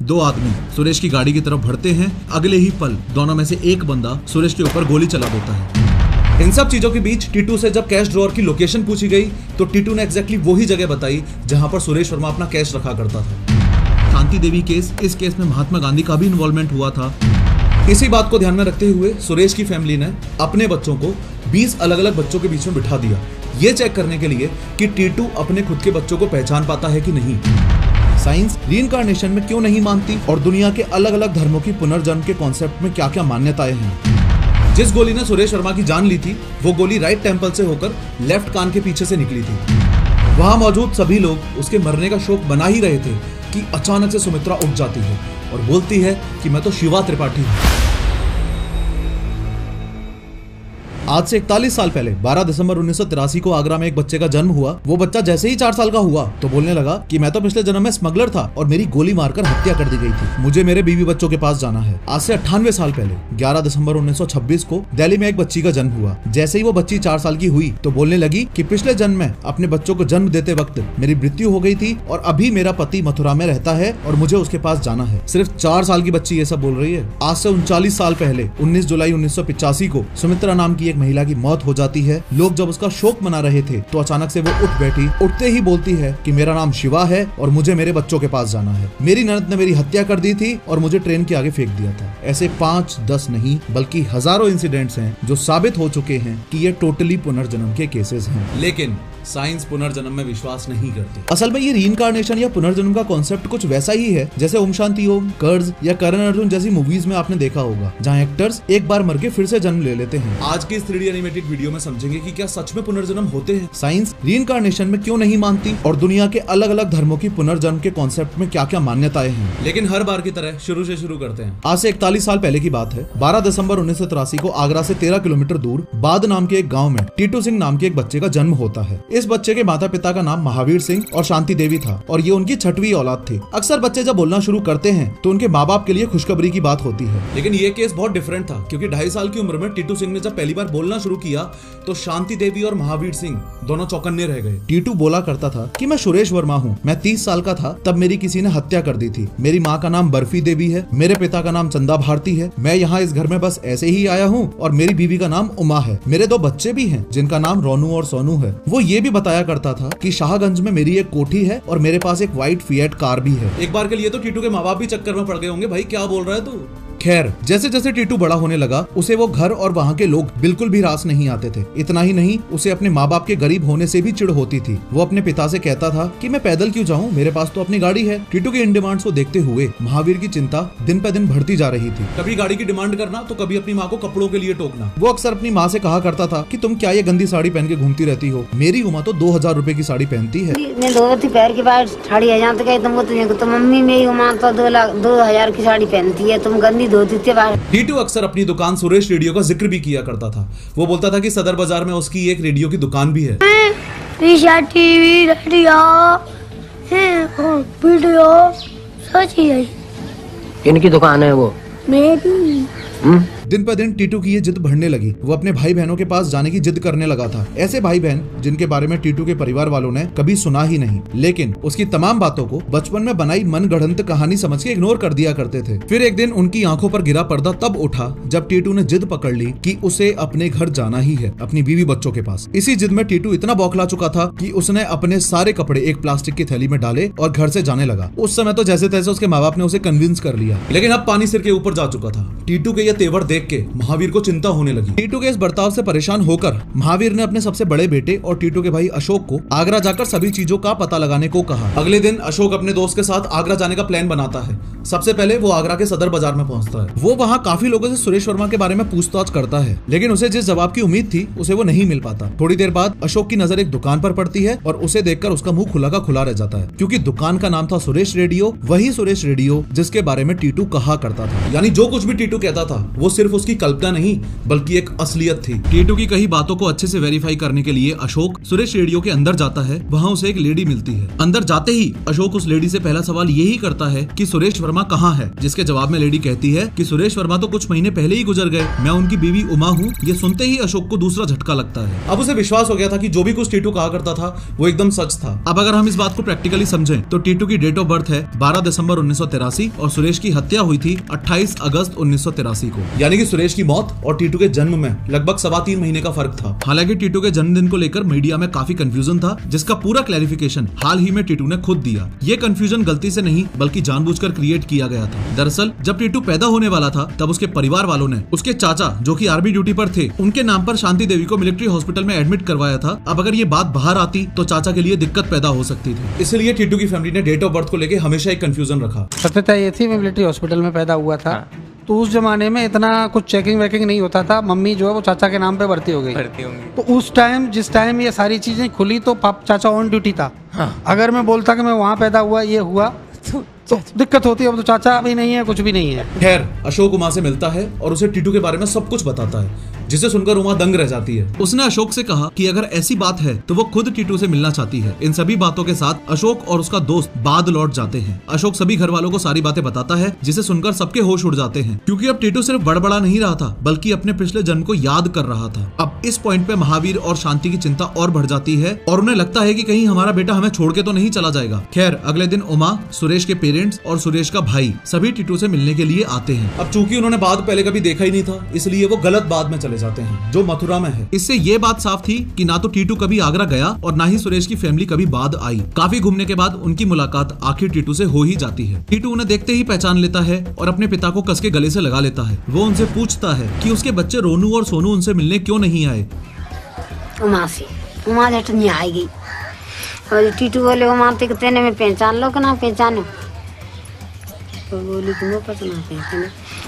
दो आदमी सुरेश की गाड़ी की तरफ बढ़ते हैं। अगले ही पल दोनों में से एक बंदा सुरेश के ऊपर गोली चला देता है। इन सब चीजों के बीच टीटू से जब कैश ड्रॉअर की लोकेशन पूछी गई तो टीटू ने एग्जैक्टली वही जगह बताई जहां पर सुरेश वर्मा अपना कैश रखा करता था। शांति देवी केस, इस केस में महात्मा गांधी का भी इन्वॉल्वमेंट हुआ था। इसी बात को ध्यान में रखते हुए सुरेश की फैमिली ने अपने बच्चों को 20 अलग अलग बच्चों के बीच में बिठा दिया, ये चेक करने के लिए कि टीटू अपने खुद के बच्चों को पहचान पाता है कि नहीं। साइंस रीइंकार्नेशन में क्यों नहीं मानती और दुनिया के अलग अलग धर्मों की पुनर्जन्म के कॉन्सेप्ट में क्या क्या मान्यताएं हैं। जिस गोली ने सुरेश वर्मा की जान ली थी वो गोली राइट टेम्पल से होकर लेफ्ट कान के पीछे से निकली थी। वहां मौजूद सभी लोग उसके मरने का शोक बना ही रहे थे कि अचानक से सुमित्रा उठ जाती है और बोलती है कि मैं तो शिवा त्रिपाठी हूँ। आज से 41 साल पहले 12 दिसंबर 1983 को आगरा में एक बच्चे का जन्म हुआ। वो बच्चा जैसे ही 4 साल का हुआ तो बोलने लगा कि मैं तो पिछले जन्म में स्मगलर था और मेरी गोली मारकर हत्या कर दी गई थी। मुझे मेरे बीवी बच्चों के पास जाना है। आज से 98 साल पहले 11 दिसंबर 1926 को दिल्ली में एक बच्ची का जन्म हुआ। जैसे ही वो बच्ची 4 साल की हुई तो बोलने लगी कि पिछले जन्म में अपने बच्चों को जन्म देते वक्त मेरी मृत्यु हो गई थी और अभी मेरा पति मथुरा में रहता है और मुझे उसके पास जाना है। सिर्फ 4 साल की बच्ची ये सब बोल रही है। आज से 39 साल पहले 19 जुलाई 1985 को सुमित्रा नाम की एक महिला की मौत हो जाती है। लोग जब उसका शोक मना रहे थे तो अचानक से वो उठ बैठी। उठते ही बोलती है कि मेरा नाम शिवा है और मुझे मेरे बच्चों के पास जाना है। मेरी ननद ने मेरी हत्या कर दी थी और मुझे ट्रेन के आगे फेंक दिया था। ऐसे 5-10 नहीं बल्कि हजारों इंसिडेंट्स हैं जो साबित हो चुके हैं कि ये टोटली पुनर्जन्म के केसेस हैं। लेकिन साइंस पुनर्जन्म में विश्वास नहीं करती। असल में ये रीइंकार्नेशन या पुनर्जन्म का कॉन्सेप्ट कुछ वैसा ही है जैसे ओम शांति ओम, कर्ज या करण अर्जुन जैसी मूवीज में आपने देखा होगा, जहां एक्टर्स एक बार मर के फिर से जन्म ले लेते हैं। आज की इस 3D एनिमेटेड वीडियो में समझेंगे कि क्या सच में पुनर्जन्म होते हैं, साइंस रीइंकार्नेशन में क्यों नहीं मानती और दुनिया के अलग अलग धर्मों की पुनर्जन्म के कॉन्सेप्ट में क्या क्या मान्यताएं हैं। लेकिन हर बार की तरह शुरू से शुरू करते हैं। आज से 41 साल पहले की बात है। 12 दिसंबर 1983 को आगरा से 13 किलोमीटर दूर बाद नाम के एक गाँव में टीटू सिंह नाम के एक बच्चे का जन्म होता है। इस बच्चे के माता पिता का नाम महावीर सिंह और शांति देवी था और ये उनकी 6वीं औलाद थी। अक्सर बच्चे जब बोलना शुरू करते हैं तो उनके माँ बाप के लिए खुशखबरी की बात होती है। लेकिन ये केस बहुत डिफरेंट था क्योंकि 2.5 साल की उम्र में टीटू सिंह ने जब पहली बार बोलना शुरू किया तो शांति देवी और महावीर सिंह दोनों चौकन्ने रह गए। टीटू बोला करता था कि मैं सुरेश वर्मा हूँ। मैं 30 साल का था तब मेरी किसी ने हत्या कर दी थी। मेरी माँ का नाम बर्फी देवी है, मेरे पिता का नाम चंदा भारती है। मैं यहाँ इस घर में बस ऐसे ही आया हूँ और मेरी बीवी का नाम उमा है। मेरे 2 बच्चे भी हैं जिनका नाम रोनू और सोनू है। वो ये भी बताया करता था कि शाहगंज में मेरी एक कोठी है और मेरे पास एक व्हाइट फिएट कार भी है। एक बार के लिए तो टीटू के माँ बाप भी चक्कर में पड़ गए होंगे, भाई क्या बोल रहा है तू। खैर, जैसे जैसे टीटू बड़ा होने लगा उसे वो घर और वहाँ के लोग बिल्कुल भी रास नहीं आते थे। इतना ही नहीं, उसे अपने माँ बाप के गरीब होने से भी चिढ़ होती थी। वो अपने पिता से कहता था कि मैं पैदल क्यों जाऊँ, मेरे पास तो अपनी गाड़ी है। टीटू के इन डिमांड्स को देखते हुए महावीर की चिंता दिन पे दिन बढ़ती जा रही थी। कभी गाड़ी की डिमांड करना तो कभी अपनी माँ को कपड़ों के लिए टोकना। वो अक्सर अपनी माँ से कहा करता था कि तुम क्या ये गंदी साड़ी पहन के घूमती रहती हो, मेरी उमा तो 2000 रुपए की साड़ी पहनती है। पैर के बाद साड़ी हजार तो कहते तुम मम्मी मेरी उमा तो 2000 की साड़ी पहनती है, तुम गंदी धोती थी। टीटू अक्सर अपनी दुकान सुरेश रेडियो का जिक्र भी किया करता था। वो बोलता था कि सदर बाजार में उसकी एक रेडियो की दुकान भी है। टीवी, रेडियो, वीडियो सच ही है। इनकी दुकान है वो मेरी। दिन पर दिन टीटू की ये जिद बढ़ने लगी। वो अपने भाई बहनों के पास जाने की जिद करने लगा था। ऐसे भाई बहन जिनके बारे में टीटू के परिवार वालों ने कभी सुना ही नहीं, लेकिन उसकी तमाम बातों को बचपन में बनाई मनगढ़ंत कहानी समझ के इग्नोर कर दिया करते थे। फिर एक दिन उनकी आंखों पर गिरा पर्दा तब उठा जब टीटू ने जिद पकड़ ली कि उसे अपने घर जाना ही है, अपनी बीवी बच्चों के पास। इसी जिद में टीटू इतना बौखला चुका था कि उसने अपने सारे कपड़े एक प्लास्टिक की थैली में डाले और घर से जाने लगा। उस समय तो जैसे तैसे उसके माँ बाप ने उसे कन्विंस कर लिया, लेकिन अब पानी सिर के ऊपर जा चुका था। टीटू के ये तेवर देख के महावीर को चिंता होने लगी। टीटू के इस बर्ताव से परेशान होकर महावीर ने अपने सबसे बड़े बेटे और टीटू के भाई अशोक को आगरा जाकर सभी चीजों का पता लगाने को कहा। अगले दिन अशोक अपने दोस्त के साथ आगरा जाने का प्लान बनाता है। सबसे पहले वो आगरा के सदर बाजार में पहुंचता है। वो वहाँ काफी लोगों से सुरेश वर्मा के बारे में पूछताछ करता है, लेकिन उसे जिस जवाब की उम्मीद थी उसे वो नहीं मिल पाता। थोड़ी देर बाद अशोक की नजर एक दुकान पर पड़ती है और उसे देखकर उसका मुंह खुला का खुला रह जाता है, क्योंकि दुकान का नाम था सुरेश रेडियो, वही सुरेश रेडियो जिसके बारे में टीटू कहा करता था। यानी जो कुछ भी टीटू कहता था वो सिर्फ सिर्फ उसकी कल्पना नहीं बल्कि एक असलियत थी। टीटू की कई बातों को अच्छे से वेरीफाई करने के लिए अशोक सुरेश रेडियो के अंदर जाता है। वहाँ उसे एक लेडी मिलती है। अंदर जाते ही अशोक उस लेडी से पहला सवाल यही करता है कि सुरेश वर्मा कहाँ है, जिसके जवाब में लेडी कहती है कि सुरेश वर्मा तो कुछ महीने पहले ही गुजर गए, मैं उनकी बीवी उमा हूँ। ये सुनते ही अशोक को दूसरा झटका लगता है। अब उसे विश्वास हो गया था कि जो भी कुछ टीटू कहा करता था वो एकदम सच था। अब अगर हम इस बात को प्रैक्टिकली समझें तो टीटू की डेट ऑफ बर्थ है 12 दिसंबर 1983 और सुरेश की हत्या हुई थी 28 अगस्त 1983 को। यानी कि सुरेश की मौत और टीटू के जन्म में लगभग 3.25 महीने का फर्क था। हालांकि टीटू के जन्मदिन को लेकर मीडिया में काफी कंफ्यूजन था, जिसका पूरा क्लैरिफिकेशन हाल ही में टीटू ने खुद दिया। ये कंफ्यूजन गलती से नहीं बल्कि जानबूझकर क्रिएट किया गया था। दरअसल जब टीटू पैदा होने वाला था तब उसके परिवार वालों ने उसके चाचा जो कि आर्मी ड्यूटी पर थे उनके नाम पर शांति देवी को मिलिट्री हॉस्पिटल में एडमिट करवाया था। अब अगर ये बात बाहर आती तो चाचा के लिए दिक्कत पैदा हो सकती थी, इसलिए टीटू की फैमिली ने डेट ऑफ बर्थ को लेकर हमेशा एक कंफ्यूजन रखा। सत्यता ये थी, मैं मिलिट्री हॉस्पिटल में पैदा हुआ था। तो उस जमाने में इतना कुछ चेकिंग वेकिंग नहीं होता था। मम्मी जो है वो चाचा के नाम पे भर्ती हो गई। तो उस टाइम जिस टाइम ये सारी चीजें खुली तो चाचा ऑन ड्यूटी था। अगर मैं बोलता कि मैं वहाँ पैदा हुआ ये हुआ तो दिक्कत होती है। अब तो चाचा भी नहीं है, कुछ भी नहीं है। खैर अशोक उमा से मिलता है और उसे टीटू के बारे में सब कुछ बताता है, जिसे सुनकर उमा दंग रह जाती है। उसने अशोक से कहा कि अगर ऐसी बात है तो वो खुद टीटू से मिलना चाहती है। इन सभी बातों के साथ अशोक और उसका दोस्त बाद लौट जाते हैं। अशोक सभी घर वालों को सारी बातें बताता है, जिसे सुनकर सबके होश उड़ जाते हैं, क्योंकि अब टीटू सिर्फ बड़बड़ा नहीं रहा था बल्कि अपने पिछले जन्म को याद कर रहा था। अब इस पॉइंट पे महावीर और शांति की चिंता और बढ़ जाती है और उन्हें लगता है कि कहीं हमारा बेटा हमें छोड़ के तो नहीं चला जाएगा। खैर अगले दिन उमा, सुरेश के पेरेंट्स और सुरेश का भाई सभी टीटू से मिलने के लिए आते हैं। अब चूंकि उन्होंने बाद पहले कभी देखा ही नहीं था, इसलिए वो गलत बाद में चले जाते हैं जो मथुरा में है। इससे ये बात साफ थी कि ना तो टीटू कभी आगरा गया और ना ही सुरेश की फैमिली कभी बाद आई। काफी घूमने के बाद उनकी मुलाकात आखिर टीटू से हो ही जाती है। टीटू उन्हें देखते ही पहचान लेता है और अपने पिता को कस के गले से लगा लेता है। वो उनसे पूछता है कि उसके बच्चे रोनू और सोनू उनसे मिलने क्यों नहीं आए। उमा झट नहीं आएगी और टीटू बोले उमा तेने में पहचान लो कि ना पहचानो। तो बोली तुम पता ना पहचानो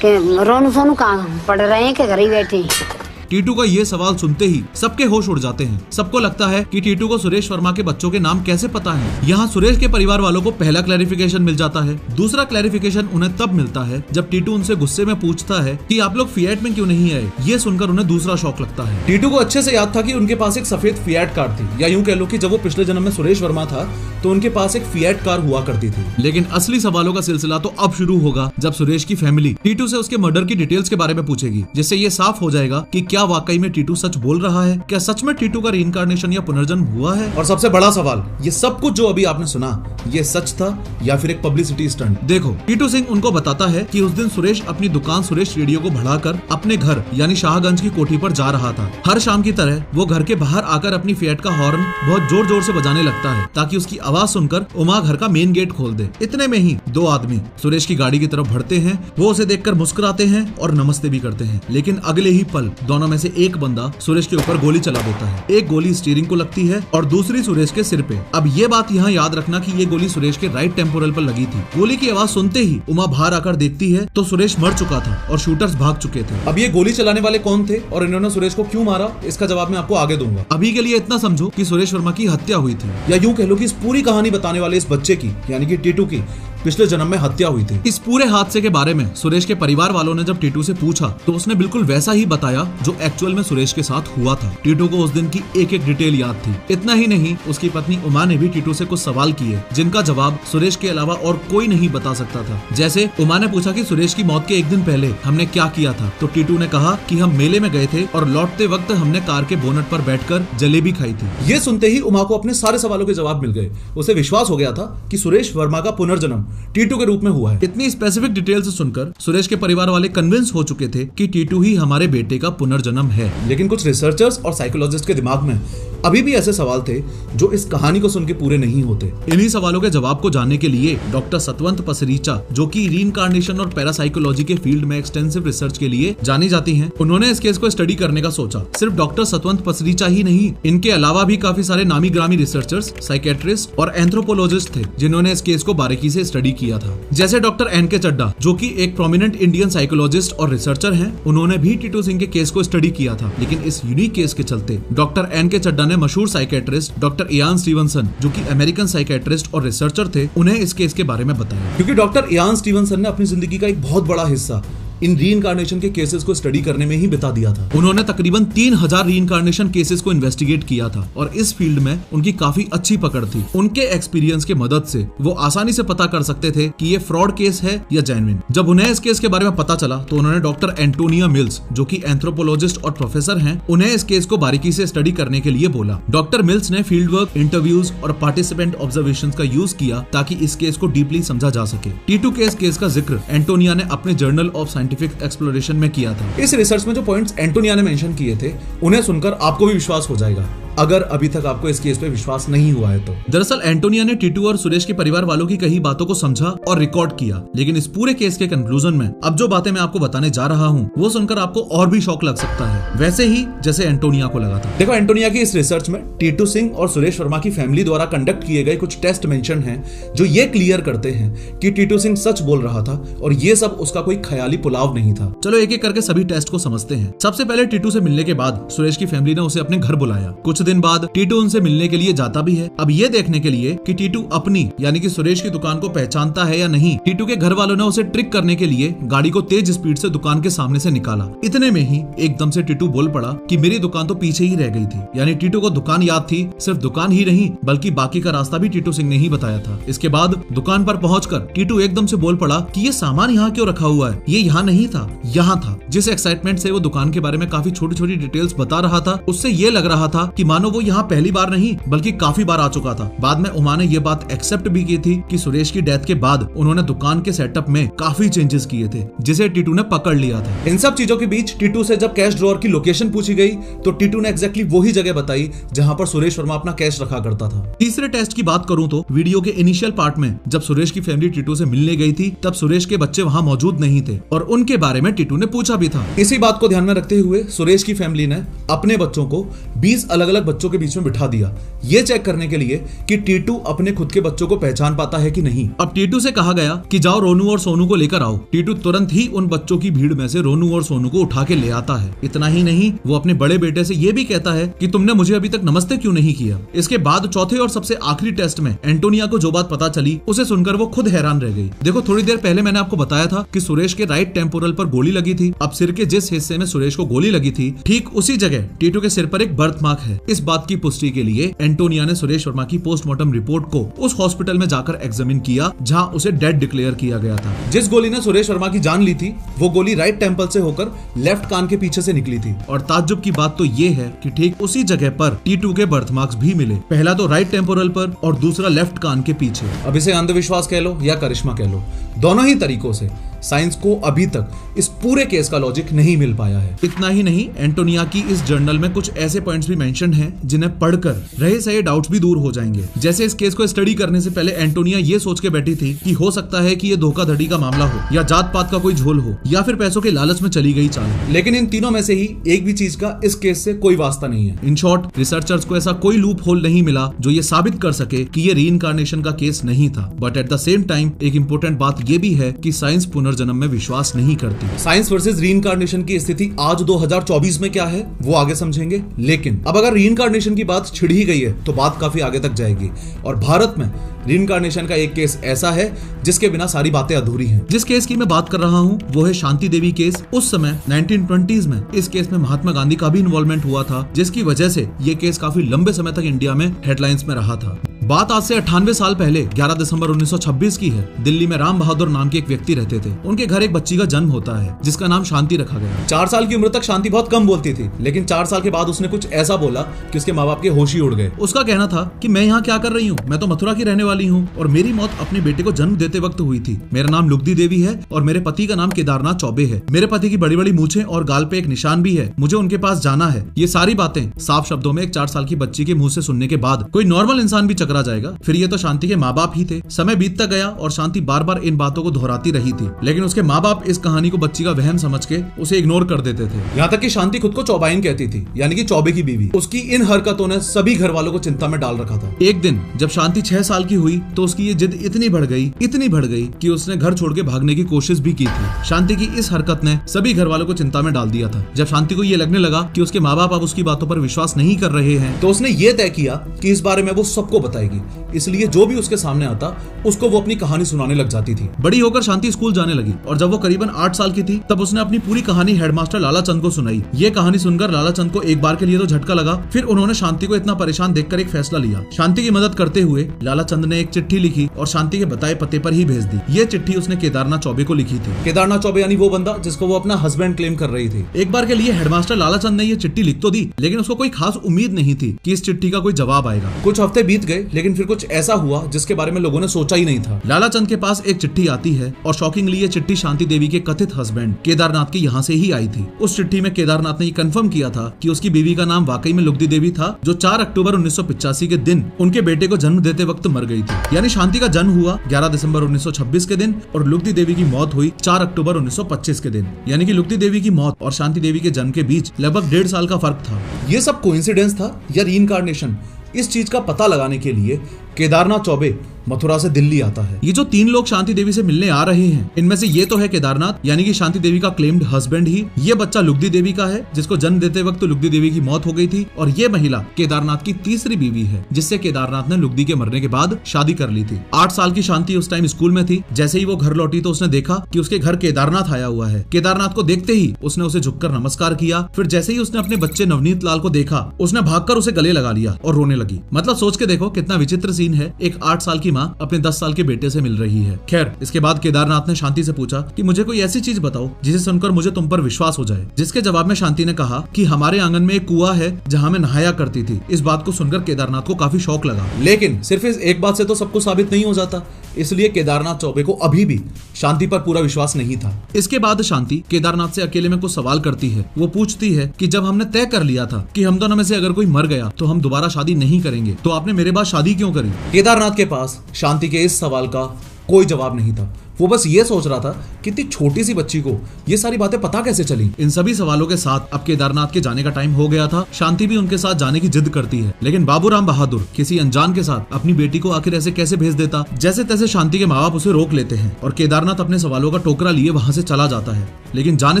कि रोनू सोनू कहाँ पढ़ रहे हैं कि घर ही बैठे हैं। टीटू का ये सवाल सुनते ही सबके होश उड़ जाते हैं। सबको लगता है कि टीटू को सुरेश वर्मा के बच्चों के नाम कैसे पता है। यहाँ सुरेश के परिवार वालों को पहला क्लैरिफिकेशन मिल जाता है। दूसरा क्लैरिफिकेशन उन्हें तब मिलता है जब टीटू उनसे गुस्से में पूछता है कि आप लोग फिएट में क्यों नहीं आए। ये सुनकर उन्हें दूसरा शॉक लगता है। टीटू को अच्छे से याद था कि उनके पास एक सफेद फिएट कार थी, या यूं कह लो कि जब वो पिछले जन्म में सुरेश वर्मा था तो उनके पास एक फिएट कार हुआ करती थी। लेकिन असली सवालों का सिलसिला तो अब शुरू होगा जब सुरेश की फैमिली टीटू से उसके मर्डर की डिटेल्स के बारे में पूछेगी, जिससे ये साफ हो जाएगा कि क्या वाकई में टीटू सच बोल रहा है, क्या सच में टीटू का रीइंकार्नेशन या पुनर्जन्म हुआ है। और सबसे बड़ा सवाल, ये सब कुछ जो अभी आपने सुना ये सच था या फिर एक पब्लिसिटी स्टंट। देखो टीटू सिंह उनको बताता है कि उस दिन सुरेश अपनी दुकान सुरेश रेडियो को बढ़ाकर अपने घर यानी शाहगंज की कोठी पर जा रहा था। हर शाम की तरह वो घर के बाहर आकर अपनी फिएट का हॉर्न बहुत जोर जोर से बजाने लगता है ताकि उसकी आवाज सुनकर उमा घर का मेन गेट खोल दे। इतने में ही दो आदमी सुरेश की गाड़ी की तरफ बढ़ते हैं। वो उसे देखकर मुस्कुराते हैं और नमस्ते भी करते हैं, लेकिन अगले ही पल दोनों में से एक बंदा सुरेश के ऊपर गोली चला देता है। एक गोली स्टीयरिंग को लगती है और दूसरी सुरेश के सिर पे। अब ये बात यहाँ याद रखना कि ये गोली सुरेश के राइट टेम्पोरल पर लगी थी। गोली की आवाज सुनते ही उमा बाहर आकर देखती है तो सुरेश मर चुका था और शूटर्स भाग चुके थे। अब ये गोली चलाने वाले कौन थे और इन्होंने सुरेश को क्यों मारा, इसका जवाब मैं आपको आगे दूंगा। अभी के लिए इतना समझो कि सुरेश वर्मा की हत्या हुई थी, या यूं कह लो कि इस पूरी कहानी बताने वाले इस बच्चे की यानी कि टीटू की पिछले जन्म में हत्या हुई थी। इस पूरे हादसे के बारे में सुरेश के परिवार वालों ने जब टीटू से पूछा तो उसने बिल्कुल वैसा ही बताया जो एक्चुअल में सुरेश के साथ हुआ था। टीटू को उस दिन की एक एक डिटेल याद थी। इतना ही नहीं, उसकी पत्नी उमा ने भी टीटू से कुछ सवाल किए जिनका जवाब सुरेश के अलावा और कोई नहीं बता सकता था। जैसे उमा ने पूछा कि सुरेश की मौत के एक दिन पहले हमने क्या किया था, तो टीटू ने कहा कि हम मेले में गए थे और लौटते वक्त हमने कार के बोनट पर बैठकर जलेबी खाई थी। ये सुनते ही उमा को अपने सारे सवालों के जवाब मिल गए। उसे विश्वास हो गया था कि सुरेश वर्मा का पुनर्जन्म टीटू के रूप में हुआ है। इतनी स्पेसिफिक डिटेल्स सुनकर सुरेश के परिवार वाले कन्विंस हो चुके थे कि टीटू ही हमारे बेटे का पुनर्जन्म है। लेकिन कुछ रिसर्चर्स और साइकोलॉजिस्ट के दिमाग में अभी भी ऐसे सवाल थे जो इस कहानी को सुन के पूरे नहीं होते। इन्हीं सवालों के जवाब को जानने के लिए डॉक्टर सतवंत पसरीचा, जो कि रीइंकार्नेशन और पैरासाइकोलॉजी के फील्ड में एक्सटेंसिव रिसर्च के लिए जानी जाती हैं, उन्होंने इस केस को स्टडी करने का सोचा। सिर्फ डॉक्टर सतवंत पसरीचा ही नहीं, इनके अलावा भी काफी सारे नामी ग्रामी रिसर्चर्स, साइकेट्रिस्ट और एंथ्रोपोलॉजिस्ट थे जिन्होंने इस केस को बारीकी से स्टडी किया था। जैसे डॉक्टर एन.के. चड्डा, जो कि एक प्रोमिनेंट इंडियन साइकोलॉजिस्ट और रिसर्चर हैं, उन्होंने भी टीटू सिंह के केस को स्टडी किया था। लेकिन इस यूनिक केस के चलते डॉक्टर एन.के. चड्डा ने मशहूर साइकेट्रिस्ट डॉक्टर इयान स्टीवनसन, जो कि अमेरिकन साइकेट्रिस्ट और रिसर्चर थे, उन्हें इस केस के बारे में बताया। क्योंकि डॉक्टर इयान स्टीवनसन ने अपनी जिंदगी का एक बहुत बड़ा हिस्सा इन रीइंकार्नेशन के केसेस को स्टडी करने में ही बिता दिया था। उन्होंने तकरीबन 3000 रीइंकार्नेशन केसेस को इन्वेस्टिगेट किया था और इस फील्ड में उनकी काफी अच्छी पकड़ थी। उनके एक्सपीरियंस के मदद से वो आसानी से पता कर सकते थे कि ये फ्रॉड केस है या जेन्युइन। जब उन्हें इस केस के बारे में पता चला तो उन्होंने डॉक्टर एंटोनिया मिल्स, जो कि एंथ्रोपोलॉजिस्ट और प्रोफेसर हैं, उन्हें इस केस को बारीकी से स्टडी करने के लिए बोला। डॉक्टर मिल्स ने फील्ड वर्क, इंटरव्यूज और पार्टिसिपेंट ऑब्जर्वेशंस का यूज किया ताकि इस केस को डीपली समझा जा सके। T2 केस का जिक्र एंटोनिया ने अपने जर्नल ऑफ साइंटिफिक एक्सप्लोरेशन में किया था। इस रिसर्च में जो पॉइंट्स एंटोनिया ने मेंशन किए थे उन्हें सुनकर आपको भी विश्वास हो जाएगा, अगर अभी तक आपको इस केस पे विश्वास नहीं हुआ है तो। दरअसल एंटोनिया ने टीटू और सुरेश के परिवार वालों की कही बातों को समझा और रिकॉर्ड किया, लेकिन इस पूरे केस के कंक्लूजन में अब जो बातें मैं आपको बताने जा रहा हूँ वो सुनकर आपको और भी शॉक लग सकता है, वैसे ही जैसे एंटोनिया को लगा था। देखो, एंटोनिया की इस रिसर्च में टीटू सिंह और सुरेश वर्मा की फैमिली द्वारा कंडक्ट किए गए कुछ टेस्ट मेंशन हैं जो ये क्लियर करते हैं कि टीटू सिंह सच बोल रहा था और ये सब उसका कोई ख्याली पुलाव नहीं था। चलो एक एक करके सभी टेस्ट को समझते हैं। सबसे पहले टीटू से मिलने के बाद सुरेश की फैमिली ने उसे अपने घर बुलाया। कुछ दिन बाद टीटू उनसे मिलने के लिए जाता भी है, अब ये देखने के लिए कि टीटू अपनी यानी कि सुरेश की दुकान को पहचानता है या नहीं। टीटू के घर वालों ने उसे ट्रिक करने के लिए गाड़ी को तेज स्पीड से दुकान के सामने से निकाला। इतने में ही एकदम से टीटू बोल पड़ा कि मेरी दुकान तो पीछे ही रह गई थी। यानी टीटू को दुकान याद थी, सिर्फ दुकान ही नहीं बल्कि बाकी का रास्ता भी टीटू सिंह ने ही बताया था। इसके बाद दुकान पर पहुंचकर टीटू एकदम से बोल पड़ा कि ये सामान यहाँ क्यों रखा हुआ है, ये यहाँ नहीं था, यहाँ था। जिस एक्साइटमेंट से वो दुकान के बारे में काफी छोटी छोटी डिटेल्स बता रहा था, उससे ये लग रहा था कि मानो वो यहाँ पहली बार नहीं बल्कि काफी बार आ चुका था। बाद में उमा ने ये बात एक्सेप्ट भी की थी कि सुरेश की डेथ के बाद उन्होंने दुकान के सेटअप में काफी चेंजेस किए थे, जिसे टीटू ने पकड़ लिया था। इन सब चीजों के बीच टीटू से जब कैश ड्रॉअर की लोकेशन पूछी गई तो टीटू ने एग्जैक्टली वही जगह बताई जहां पर सुरेश वर्मा अपना कैश रखा करता था। तीसरे टेस्ट की बात करूं तो वीडियो के इनिशियल पार्ट में जब सुरेश की फैमिली टीटू से मिलने गई थी तब सुरेश के बच्चे वहां मौजूद नहीं थे और उनके बारे में टीटू ने पूछा भी था। इसी बात को ध्यान में रखते हुए सुरेश की फैमिली ने अपने बच्चों को 20 अलग अलग बच्चों के बीच में बिठा दिया, ये चेक करने के लिए कि टीटू अपने खुद के बच्चों को पहचान पाता है कि नहीं। अब टीटू से कहा गया कि जाओ रोनू और सोनू को लेकर आओ। टीटू तुरंत ही उन बच्चों की भीड़ में से रोनू और सोनू को उठा के ले आता है। इतना ही नहीं, वो अपने बड़े बेटे से ये भी कहता है कि तुमने मुझे अभी तक नमस्ते क्यों नहीं किया। इसके बाद चौथे और सबसे आखिरी टेस्ट में एंटोनिया को जो बात पता चली उसे सुनकर वो खुद हैरान रह गई। देखो, थोड़ी देर पहले मैंने आपको बताया था कि सुरेश के राइट टेम्पोरल पर गोली लगी थी। अब सिर के जिस हिस्से में सुरेश को गोली लगी थी ठीक उसी जगह टीटू के सिर पर एक बर्थ मार्क है। इस बात की पुष्टि के लिए एंटोनिया ने सुरेश वर्मा की पोस्टमार्टम रिपोर्ट को उस हॉस्पिटल में जाकर एग्जामिन किया जहां उसे डेड डिक्लेयर किया गया था। जिस गोली ने सुरेश वर्मा की जान ली थी वो गोली राइट टेम्पल से होकर लेफ्ट कान के पीछे से निकली थी। और ताज्जुब की बात तो ये है कि ठीक उसी जगह पर टीटू के बर्थ मार्क्स भी मिले, पहला तो राइट टेम्पोरल पर और दूसरा लेफ्ट कान के पीछे। अब इसे अंधविश्वास कह लो या करिश्मा कह लो, दोनों ही तरीकों से साइंस को अभी तक इस पूरे केस का लॉजिक नहीं मिल पाया है। इतना ही नहीं, एंटोनिया की इस जर्नल में कुछ ऐसे पॉइंट्स भी मेंशन हैं जिन्हें पढ़कर रहे सही डाउट्स भी दूर हो जाएंगे। जैसे इस केस को स्टडी करने से पहले एंटोनिया ये सोच के बैठी थी कि हो सकता है कि ये धोखाधड़ी का मामला हो या जात पात का कोई झोल हो या फिर पैसों के लालच में चली गई चाल। लेकिन इन तीनों में से ही एक भी चीज का इस केस से कोई वास्ता नहीं है। इन शॉर्ट, रिसर्चर्स को ऐसा कोई लूप होल नहीं मिला जो ये साबित कर सके कि ये रीइंकार्नेशन का केस नहीं था। But at the same time एक इंपॉर्टेंट बात ये भी है कि साइंस पुनर्जन्म में विश्वास नहीं करती। साइंस वर्सेस रीइंकार्नेशन की स्थिति आज 2024 में क्या है वो आगे समझेंगे। लेकिन अब अगर रीइंकार्नेशन की बात छिड़ ही गई है तो बात काफी आगे तक जाएगी। और भारत में रीइंकार्नेशन का एक केस ऐसा है जिसके बिना सारी बातें अधूरी हैं। जिस केस की मैं बात कर रहा हूँ वो है शांति देवी केस। उस समय 1920s में इस केस में महात्मा गांधी का भी इन्वॉल्वमेंट हुआ था, जिसकी वजह से ये केस काफी लंबे समय तक इंडिया में हेडलाइंस में रहा था। बात आज से 98 साल पहले 11 दिसंबर 1926 की है। दिल्ली में राम बहादुर नाम के एक व्यक्ति रहते थे। उनके घर एक बच्ची का जन्म होता है जिसका नाम शांति रखा गया। 4 साल की उम्र तक शांति बहुत कम बोलती थी, लेकिन 4 साल के बाद उसने कुछ ऐसा बोला कि उसके माँ बाप के होश ही उड़ गए। उसका कहना था कि मैं यहाँ क्या कर रही हूँ, मैं तो मथुरा की रहने वाली हूँ और मेरी मौत अपने बेटे को जन्म देते वक्त हुई थी। मेरा नाम लुगदी देवी है और मेरे पति का नाम केदारनाथ चौबे है। मेरे पति की बड़ी बड़ी मूछें और गाल पे एक निशान भी है। मुझे उनके पास जाना है। ये सारी बातें साफ शब्दों में एक 4 साल की बच्ची के मुंह से सुनने के बाद कोई नॉर्मल इंसान भी चकरा जाएगा। फिर ये तो शांति के माँ बाप ही थे। समय बीतता गया और शांति बार बार इन बातों को दोहराती रही थी, लेकिन उसके माँ बाप इस कहानी को बच्ची का वहम समझ के उसे इग्नोर कर देते थे। यहाँ तक कि शांति खुद को चौबाइन कहती थी, यानी कि चौबे की बीवी। उसकी इन हरकतों ने सभी घर वालों को चिंता में डाल रखा था। एक दिन जब शांति 6 साल की हुई तो उसकी ये जिद इतनी बढ़ गई कि उसने घर छोड़ के भागने की कोशिश भी की थी। शांति की इस हरकत ने सभी घर वालों को चिंता में डाल दिया था। जब शांति को ये लगने लगा कि उसके माँ बाप अब उसकी बातों पर विश्वास नहीं कर रहे हैं तो उसने ये तय किया कि इस बारे में वो सबको बताएगी। पाएगी, इसलिए जो भी उसके सामने आता उसको वो अपनी कहानी सुनाने लग जाती थी। बड़ी होकर शांति स्कूल जाने लगी और जब वो करीबन 8 साल की थी तब उसने अपनी पूरी कहानी हेडमास्टर लाला चंद को सुनाई। ये कहानी सुनकर लाला चंद को एक बार के लिए तो झटका लगा, फिर उन्होंने शांति को इतना परेशान देखकर एक फैसला लिया। शांति की मदद करते हुए लाला चंद ने एक चिट्ठी लिखी और शांति के बताए पते पर ही भेज दी। ये चिट्ठी उसने केदारनाथ चौबे को लिखी थी। केदारनाथ चौबे यानी वो बंदा जिसको वो अपना हस्बैंड क्लेम कर रही थी। एक बार के लिए हेडमास्टर लाला चंद ने ये चिट्ठी लिख तो दी, लेकिन उसको कोई खास उम्मीद नहीं थी कि इस चिट्ठी का कोई जवाब आएगा। कुछ हफ्ते बीत गए, लेकिन फिर कुछ ऐसा हुआ जिसके बारे में लोगों ने सोचा ही नहीं था। लाला चंद के पास एक चिट्ठी आती है और शॉकिंगली ये चिट्ठी शांति देवी के कथित हस्बैंड केदारनाथ के यहाँ से ही आई थी। उस चिट्ठी में केदारनाथ ने ये कंफर्म किया था कि उसकी बीवी का नाम वाकई में लुगदी देवी था, जो 4 अक्टूबर 1985 के दिन उनके बेटे को जन्म देते वक्त मर गई थी। यानी शांति का जन्म हुआ 11 दिसंबर 1926 के दिन और लुगदी देवी की मौत हुई 4 अक्टूबर 1925 के दिन। यानी कि लुगदी देवी की मौत और शांति देवी के जन्म के बीच लगभग 1.5 साल का फर्क था। ये सब कोइंसिडेंस था या रीइंकार्नेशन, इस चीज का पता लगाने के लिए केदारनाथ चौबे मथुरा से दिल्ली आता है। ये जो 3 लोग शांति देवी से मिलने आ रहे हैं, इनमें से ये तो है केदारनाथ यानी कि शांति देवी का क्लेम्ड हस्बैंड ही। ये बच्चा लुगदी देवी का है जिसको जन्म देते वक्त तो लुगदी देवी की मौत हो गई थी, और ये महिला केदारनाथ की तीसरी बीवी है जिससे केदारनाथ ने लुगदी के मरने के बाद शादी कर ली थी। 8 साल की शांति उस टाइम स्कूल में थी। जैसे ही वो घर लौटी तो उसने देखा कि उसके घर केदारनाथ आया हुआ है। केदारनाथ को देखते ही उसने उसे झुककर नमस्कार किया। फिर जैसे ही उसने अपने बच्चे नवनीत लाल को देखा, उसने भागकर उसे गले लगा लिया और रोने लगी। मतलब सोच के देखो कितना विचित्र सीन है, एक 8 साल की माँ अपने 10 साल के बेटे से मिल रही है। खैर, इसके बाद केदारनाथ ने शांति से पूछा कि मुझे कोई ऐसी चीज बताओ जिसे सुनकर मुझे तुम पर विश्वास हो जाए। जिसके जवाब में शांति ने कहा कि हमारे आंगन में एक कुआं है जहां मैं नहाया करती थी। इस बात को सुनकर केदारनाथ को काफी शौक लगा, लेकिन सिर्फ इस एक बात से तो सब कुछ साबित नहीं हो जाता, इसलिए केदारनाथ चौबे को अभी भी शांति पर पूरा विश्वास नहीं था। इसके बाद शांति केदारनाथ से अकेले में कुछ सवाल करती है। वो पूछती है कि जब हमने तय कर लिया था कि हम दोनों में से अगर कोई मर गया तो हम दोबारा शादी नहीं करेंगे, तो आपने मेरे बाद शादी क्यों करी? केदारनाथ के पास शांति के इस सवाल का कोई जवाब नहीं था। वो बस ये सोच रहा था कि इतनी छोटी सी बच्ची को ये सारी बातें पता कैसे चली। इन सभी सवालों के साथ अब केदारनाथ के जाने का टाइम हो गया था। शांति भी उनके साथ जाने की जिद करती है, लेकिन बाबूराम बहादुर किसी अनजान के साथ अपनी बेटी को आखिर ऐसे कैसे भेज देता। जैसे तैसे शांति के माँ बाप उसे रोक लेते हैं और केदारनाथ अपने सवालों का टोकरा लिए वहाँ से चला जाता है। लेकिन जाने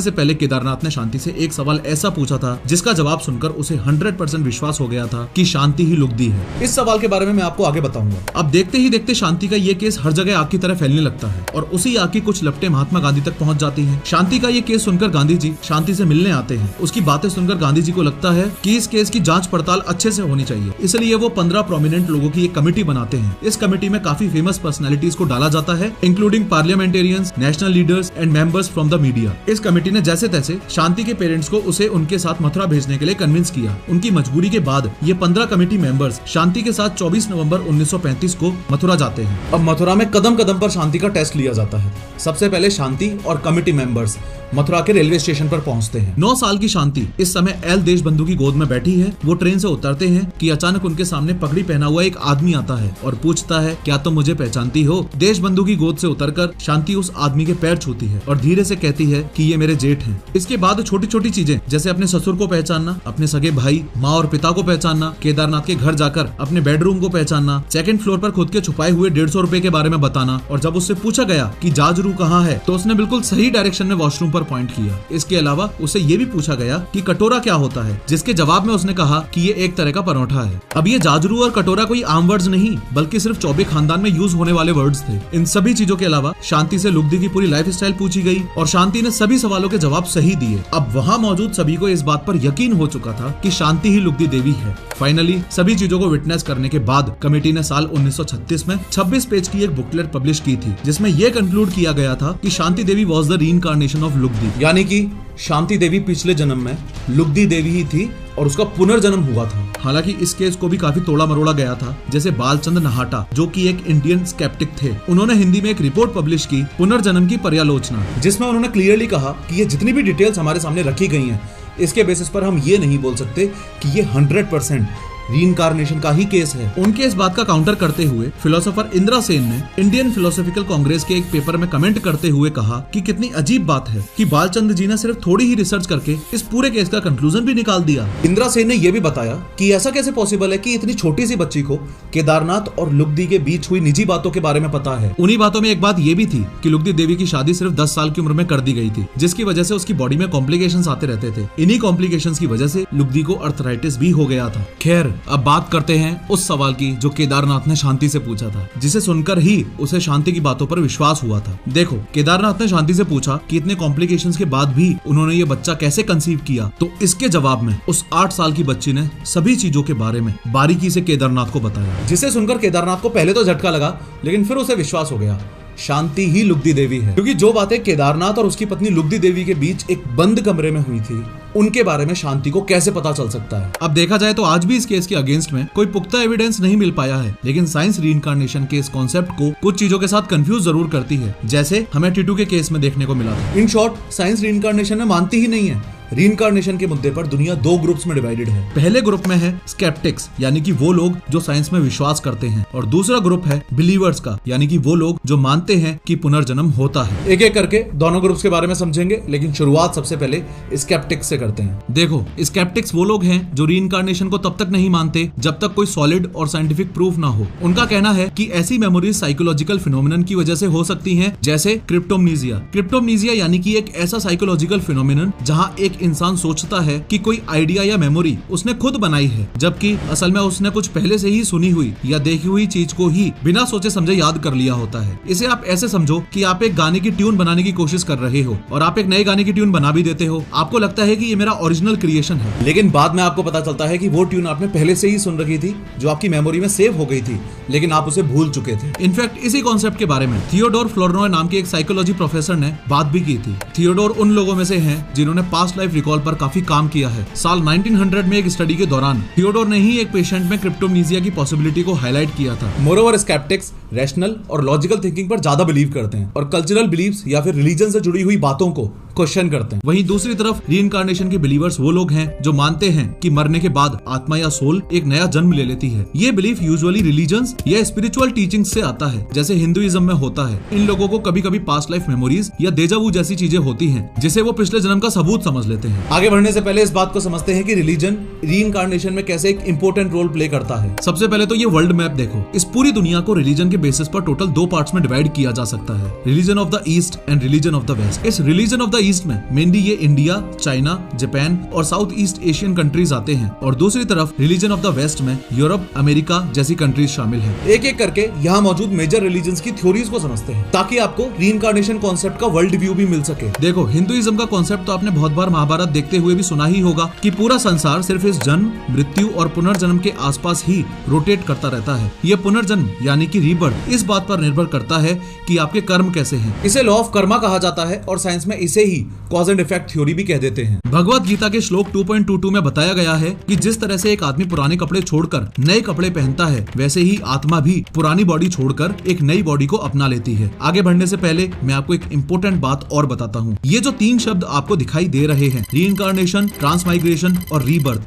से पहले केदारनाथ ने शांति से एक सवाल ऐसा पूछा था जिसका जवाब सुनकर उसे 100% विश्वास हो गया था कि शांति ही लुगदी है। इस सवाल के बारे में मैं आपको आगे बताऊंगा। अब देखते ही देखते शांति का ये केस हर जगह आग की तरह फैलने लगता है और उसी आग की कुछ लपटें महात्मा गांधी तक पहुंच जाती हैं। शांति का ये केस सुनकर गांधी जी शांति से मिलने आते हैं। उसकी बातें सुनकर गांधी जी को लगता है कि इस केस की जांच पड़ताल अच्छे से होनी चाहिए, इसलिए वो 15 प्रोमिनेंट लोगों की एक कमेटी बनाते हैं। इस कमेटी में काफी फेमस पर्सनैलिटीज को डाला जाता है, including parliamentarians, national leaders and members from the media. इस कमेटी ने जैसे तैसे शांति के पेरेंट्स को उसे उनके साथ मथुरा भेजने के लिए कन्विंस किया। उनकी मजबूरी के बाद ये 15 कमेटी मेंबर्स शांति के साथ 24 नवंबर 1935 को मथुरा जाते हैं। अब मथुरा में कदम कदम पर शांति का टेस्ट लिया जाता है। सबसे पहले शांति और कमेटी मेंबर्स मथुरा के रेलवे स्टेशन पर पहुंचते हैं। 9 साल की शांति इस समय एल देशबंधु की गोद में बैठी है। वो ट्रेन से उतरते हैं कि अचानक उनके सामने पगड़ी पहना हुआ एक आदमी आता है और पूछता है, क्या तुम मुझे पहचानती हो? देशबंधु की गोद से उतरकर शांति उस आदमी के पैर छूती है और धीरे से कहती है कि ये मेरे जेठ हैं। इसके बाद छोटी छोटी चीजें जैसे अपने ससुर को पहचानना, अपने सगे भाई, माँ और पिता को पहचानना, केदारनाथ के घर जाकर अपने बेडरूम को पहचानना, 2nd फ्लोर पर खुद के छुपाए हुए 150 रुपए के बारे में बताना, और जब उससे पूछा गया कि जाजरू कहाँ है तो उसने बिल्कुल सही डायरेक्शन में वॉशरूम पर पॉइंट किया। इसके अलावा उसे ये भी पूछा गया कि कटोरा क्या होता है, जिसके जवाब में उसने कहा कि ये एक तरह का परोठा है। अब ये जाजरू और कटोरा कोई आम वर्ड्स नहीं बल्कि सिर्फ चौबे खानदान में यूज होने वाले वर्ड्स थे। इन सभी चीजों के अलावा शांति से लुगदी की पूरी लाइफ स्टाइल पूछी गई और शांति ने सभी सवालों के जवाब सही दिए। अब वहाँ मौजूद सभी को इस बात पर यकीन हो चुका था कि शांति ही लुगदी देवी है। फाइनली सभी चीजों को विटनेस करने के बाद कमेटी ने साल 1936 में 26 पेज की एक बुकलेट पब्लिश की थी, जिसमें यह कंक्लूड किया गया था कि Shanti Devi was the reincarnation of लुगदी, यानी कि शांति देवी पिछले जन्म में लुगदी देवी ही थी और उसका पुनर्जन्म हुआ था। हालांकि इस केस को भी काफी तोड़ा मरोड़ा गया था। जैसे बालचंद नहाटा जो कि एक इंडियन स्केप्टिक थे, उन्होंने हिंदी में एक रिपोर्ट पब्लिश की पुनर्जन्म की पर्यालोचना, जिसमें उन्होंने क्लियरली कहा कि ये जितनी भी डिटेल्स हमारे सामने रखी गई हैं, इसके बेसिस पर हम ये नहीं बोल सकते कि ये 100% रीइंकार्नेशन का ही केस है। उनके इस बात का काउंटर करते हुए फिलोसोफर इंदिरा सेन ने इंडियन फिलोसॉफिकल कांग्रेस के एक पेपर में कमेंट करते हुए कहा कि कितनी अजीब बात है कि बालचंद्र जी ने सिर्फ थोड़ी ही रिसर्च करके इस पूरे केस का कंक्लूजन भी निकाल दिया। इंदिरा सेन ने यह भी बताया कि ऐसा कैसे पॉसिबल है कि इतनी छोटी सी बच्ची को केदारनाथ और लुगदी के बीच हुई निजी बातों के बारे में पता है। उन्हीं बातों में एक बात यह भी थी कि लुगदी देवी की शादी सिर्फ 10 साल की उम्र में कर दी गई थी, जिसकी वजह से उसकी बॉडी में कॉम्प्लिकेशंस आते रहते थे। इन्हीं कॉम्प्लिकेशंस की वजह से लुगदी को अर्थराइटिस भी हो गया था। खैर, अब बात करते हैं उस सवाल की जो केदारनाथ ने शांति से पूछा था, जिसे सुनकर ही उसे शांति की बातों पर विश्वास हुआ था। देखो, केदारनाथ ने शांति से पूछा कि इतने कॉम्प्लिकेशंस के बाद भी उन्होंने ये बच्चा कैसे कंसीव किया, तो इसके जवाब में उस 8 साल की बच्ची ने सभी चीजों के बारे में बारीकी से केदारनाथ को बताया, जिसे सुनकर केदारनाथ को पहले तो झटका लगा, लेकिन फिर उसे विश्वास हो गया शांति ही लुगदी देवी है। क्योंकि जो बातें केदारनाथ और उसकी पत्नी लुगदी देवी के बीच एक बंद कमरे में हुई थी, उनके बारे में शांति को कैसे पता चल सकता है। अब देखा जाए तो आज भी इस केस के अगेंस्ट में कोई पुख्ता एविडेंस नहीं मिल पाया है, लेकिन साइंस रीइंकार्नेशन के इस कॉन्सेप्ट को कुछ चीजों के साथ कंफ्यूज जरूर करती है, जैसे हमें टीटू के केस में देखने को मिला था। इन शॉर्ट, साइंस रीइंकार्नेशन में मानती ही नहीं है। रीइंकार्नेशन के मुद्दे पर दुनिया 2 ग्रुप्स में डिवाइडेड है। पहले ग्रुप में है स्केप्टिक्स, यानी कि वो लोग जो साइंस में विश्वास करते हैं, और दूसरा ग्रुप है बिलीवर्स का, यानी कि वो लोग जो मानते हैं कि पुनर्जन्म होता है। एक एक करके दोनों ग्रुप्स के बारे में समझेंगे, लेकिन शुरुआत सबसे पहले स्केप्टिक्स से करते हैं। देखो, स्केप्टिक्स वो लोग हैं जो रीइंकार्नेशन को तब तक नहीं मानते जब तक कोई सॉलिड और साइंटिफिक प्रूफ ना हो। उनका कहना है कि ऐसी मेमोरीज साइकोलॉजिकल फिनोमिनन की वजह से हो सकती हैं, जैसे क्रिप्टोमनीजिया। क्रिप्टोमनीजिया यानी कि एक ऐसा साइकोलॉजिकल फिनोमिनन जहां एक इंसान सोचता है कि कोई आइडिया या मेमोरी उसने खुद बनाई है, जबकि असल में उसने कुछ पहले से ही सुनी हुई या देखी हुई चीज को ही बिना सोचे समझे याद कर लिया होता है। इसे आप ऐसे समझो कि आप एक गाने की ट्यून बनाने की कोशिश कर रहे हो और आप एक नए गाने की ट्यून बना भी देते हो। आपको लगता है कि ये मेरा ओरिजिनल क्रिएशन है, लेकिन बाद में आपको पता चलता है कि वो ट्यून आपने पहले से ही सुन रखी थी, जो आपकी मेमोरी में सेव हो गई थी, लेकिन आप उसे भूल चुके थे। इनफैक्ट इसी कॉन्सेप्ट के बारे में थियोडोर फ्लोरनॉय नाम के एक साइकोलॉजी प्रोफेसर ने बात भी की थी। थियोडोर उन लोगों में से हैं जिन्होंने पास्ट लाइफ रिकॉल पर काफी काम किया है। साल 1900 में एक स्टडी के दौरान थियोडोर ने ही एक पेशेंट में क्रिप्टोमनीजिया की पॉसिबिलिटी को हाईलाइट किया था। मोरोवर, स्केप्टिक्स रैशनल और लॉजिकल थिंकिंग पर ज्यादा बिलीव करते हैं और कल्चरल बिलीव्स या फिर रिलीजन से जुड़ी हुई बातों को क्वेश्चन करते हैं। वहीं दूसरी तरफ रीइंकार्नेशन के बिलीवर्स वो लोग हैं जो मानते हैं कि मरने के बाद आत्मा या सोल एक नया जन्म ले लेती है। ये बिलीफ यूजुअली रिलीजन्स या स्पिरिचुअल टीचिंग्स से आता है, जैसे हिंदुइज्म में होता है। इन लोगों को कभी कभी पास्ट लाइफ मेमोरीज या डेजा वू जैसी चीजें होती हैं, जिसे वो पिछले जन्म का सबूत समझ लेते हैं। आगे बढ़ने से पहले इस बात को समझते हैं कि रिलीजन रीइंकार्नेशन में कैसे एक इंपॉर्टेंट रोल प्ले करता है। सबसे पहले तो ये वर्ल्ड मैप देखो। इस पूरी दुनिया को रिलीजन के बेसिस पर टोटल 2 पार्ट्स में डिवाइड किया जा सकता है, religion of the east and religion of the west. इस रिलीजन ऑफ द ईस्ट में मेनली ये इंडिया, चाइना, जापान और साउथ ईस्ट एशियन कंट्रीज आते हैं, और दूसरी तरफ रिलीजन ऑफ द वेस्ट में यूरोप, अमेरिका जैसी कंट्रीज शामिल हैं। एक एक करके यहाँ मौजूद मेजर रिलीजन्स की थ्योरीज को समझते हैं, ताकि आपको रीइंकार्नेशन कॉन्सेप्ट का वर्ल्ड व्यू भी मिल सके। देखो, हिंदुइज्म का कॉन्सेप्ट तो आपने बहुत बार महाभारत देखते हुए भी सुना ही होगा कि पूरा संसार सिर्फ इस जन्म, मृत्यु और पुनर्जन्म के आसपास ही रोटेट करता रहता है। ये पुनर्जन्म यानी कि रीबर्थ इस बात पर निर्भर करता है कि आपके कर्म कैसे हैं। इसे लॉ ऑफ कर्मा कहा जाता है और साइंस में इसे ही कॉज एंड इफेक्ट थ्योरी भी कह देते हैं। भगवत गीता के श्लोक 2.22 में बताया गया है कि जिस तरह से एक आदमी पुराने कपड़े छोड़कर नए कपड़े पहनता है, वैसे ही आत्मा भी पुरानी बॉडी छोड़कर एक नई बॉडी को अपना लेती है। आगे बढ़ने से पहले मैं आपको एक इम्पोर्टेंट बात और बताता हूँ। ये जो 3 शब्द आपको दिखाई दे रहे हैं, रीइंकार्नेशन, ट्रांसमाइग्रेशन और रीबर्थ,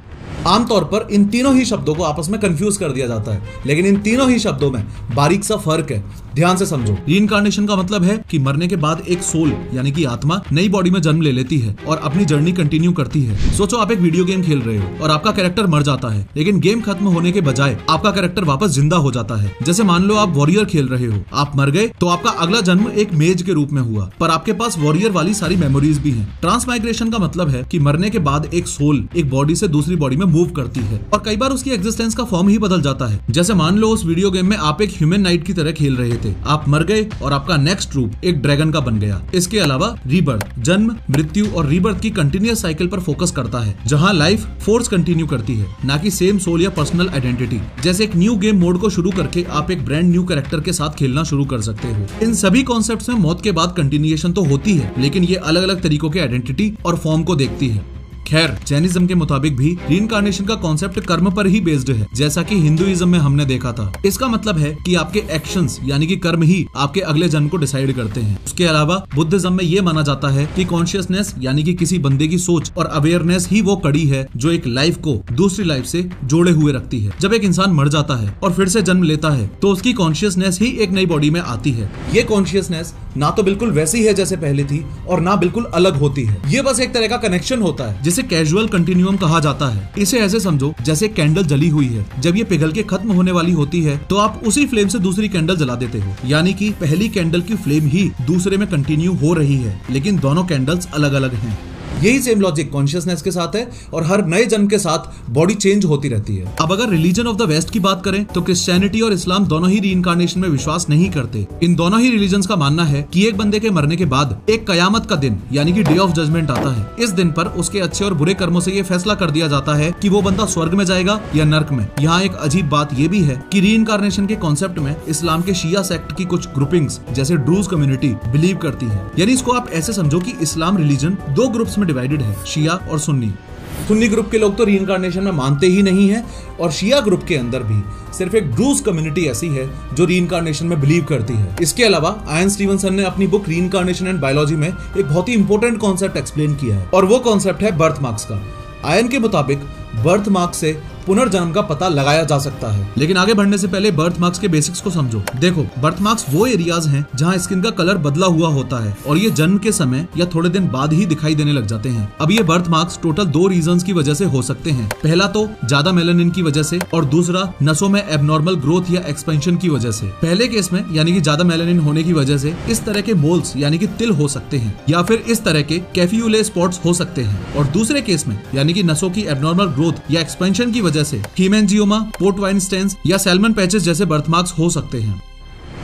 आमतौर पर इन तीनों ही शब्दों को आपस में कंफ्यूज कर दिया जाता है, लेकिन इन तीनों ही शब्दों में बारीक सा फर्क है। ध्यान से समझो। रीइंकार्नेशन का मतलब है कि मरने के बाद एक सोल यानी कि आत्मा नई बॉडी में जन्म ले लेती है और अपनी जर्नी कंटिन्यू करती है। सोचो, आप एक वीडियो गेम खेल रहे हो और आपका कैरेक्टर मर जाता है, लेकिन गेम खत्म होने के बजाय आपका कैरेक्टर वापस जिंदा हो जाता है। जैसे मान लो आप वॉरियर खेल रहे हो, आप मर गए तो आपका अगला जन्म एक मेज के रूप में हुआ, पर आपके पास वॉरियर वाली सारी मेमोरीज भी हैं। ट्रांसमाइग्रेशन का मतलब है कि मरने के बाद एक सोल एक बॉडी से दूसरी बॉडी में मूव करती है और कई बार उसकी एग्जिस्टेंस का फॉर्म ही बदल जाता है। जैसे मान लो उस वीडियो गेम में आप एक ह्यूमन नाइट की तरह खेल रहे थे, आप मर गए और आपका नेक्स्ट रूप एक ड्रैगन का बन गया। इसके अलावा रीबर्थ जन्म, मृत्यु और रीबर्थ की कंटिन्यूअस साइकिल पर फोकस करता है, जहां लाइफ फोर्स कंटिन्यू करती है, ना कि सेम सोल या पर्सनल आइडेंटिटी। जैसे एक न्यू गेम मोड को शुरू करके आप एक ब्रांड न्यू कैरेक्टर के साथ खेलना शुरू कर सकते हो। इन सभी कॉन्सेप्ट्स में मौत के बाद कंटिन्यूएशन तो होती है, लेकिन ये अलग अलग तरीकों के आइडेंटिटी और फॉर्म को देखती है। खैर, जैनिज्म के मुताबिक भी रीइंकार्नेशन का कॉन्सेप्ट कर्म पर ही बेस्ड है, जैसा कि हिंदुइज्म में हमने देखा था। इसका मतलब है कि आपके एक्शंस यानी कि कर्म ही आपके अगले जन्म को डिसाइड करते हैं। उसके अलावा बुद्धिज्म में ये माना जाता है कि कॉन्शियसनेस यानी कि किसी बंदे की सोच और अवेयरनेस ही वो कड़ी है जो एक लाइफ को दूसरी लाइफ से जोड़े हुए रखती है। जब एक इंसान मर जाता है और फिर से जन्म लेता है तो उसकी कॉन्शियसनेस ही एक नई बॉडी में आती है। ये कॉन्शियसनेस ना तो बिल्कुल वैसी है जैसे पहले थी और ना बिल्कुल अलग होती है। ये बस एक तरह का कनेक्शन होता है जिसे कैजुअल कंटिन्यूअम कहा जाता है। इसे ऐसे समझो जैसे कैंडल जली हुई है, जब ये पिघल के खत्म होने वाली होती है तो आप उसी फ्लेम से दूसरी कैंडल जला देते हो, यानी कि पहली कैंडल की फ्लेम ही दूसरे में कंटिन्यू हो रही है, लेकिन दोनों कैंडल्स अलग अलग हैं। यही सेम लॉजिक कॉन्शियसनेस के साथ है और हर नए जन्म के साथ बॉडी चेंज होती रहती है। अब अगर रिलीजन ऑफ द वेस्ट की बात करें तो क्रिश्चियनिटी और इस्लाम दोनों ही रीइंकार्नेशन में विश्वास नहीं करते। इन दोनों ही रिलीजन्स का मानना है कि एक बंदे के मरने के बाद एक कयामत का दिन यानी कि डे ऑफ जजमेंट आता है। इस दिन पर उसके अच्छे और बुरे कर्मों से ये फैसला कर दिया जाता है कि वो बंदा स्वर्ग में जाएगा या नर्क में। यहाँ एक अजीब बात ये भी है कि रीइंकार्नेशन के कॉन्सेप्ट में इस्लाम के शिया सेक्ट की कुछ ग्रुपिंग्स जैसे ड्रूज कम्युनिटी बिलीव करती है। यानी इसको आप ऐसे समझो कि इस्लाम रिलीजन दो ग्रुप्स में डिवाइडेड है, शिया और सुन्नी। सुन्नी ग्रुप के लोग तो रीइंकार्नेशन में मानते ही नहीं है और शिया ग्रुप के अंदर भी सिर्फ एक ड्रूज कम्युनिटी ऐसी है जो रीइंकार्नेशन में बिलीव करती है। इसके अलावा आयन स्टीवनसन ने अपनी बुक रीइंकार्नेशन एंड बायोलॉजी में एक बहुत ही इंपॉर्टेंट कॉन्सेप्ट एक्सप्लेन किया है और वो कॉन्सेप्ट है बर्थ मार्क्स का। आयन के मुताबिक बर्थ मार्क्स से पुनर्जन्म का पता लगाया जा सकता है। लेकिन आगे बढ़ने से पहले बर्थ मार्क्स के बेसिक्स को समझो। देखो, बर्थ मार्क्स वो एरियाज हैं जहां स्किन का कलर बदला हुआ होता है और ये जन्म के समय या थोड़े दिन बाद ही दिखाई देने लग जाते हैं। अब ये बर्थ मार्क्स टोटल दो रीजंस की वजह से हो सकते हैं। पहला तो ज्यादा मेलानिन की वजह से और दूसरा नसों में एबनॉर्मल ग्रोथ या एक्सपेंशन की वजह से। पहले केस में यानी कि ज्यादा मेलानिन होने की वजह से इस तरह के मोल्स यानी कि तिल हो सकते हैं या फिर इस तरह के कैफियूले स्पॉट्स हो सकते हैं और दूसरे केस में यानी कि नसों की एबनॉर्मल ग्रोथ या एक्सपेंशन की वजह से हीमेंजियोमा, पोर्ट वाइन स्टेन्स या सैल्मन पैचेस जैसे बर्थ मार्क्स हो सकते हैं।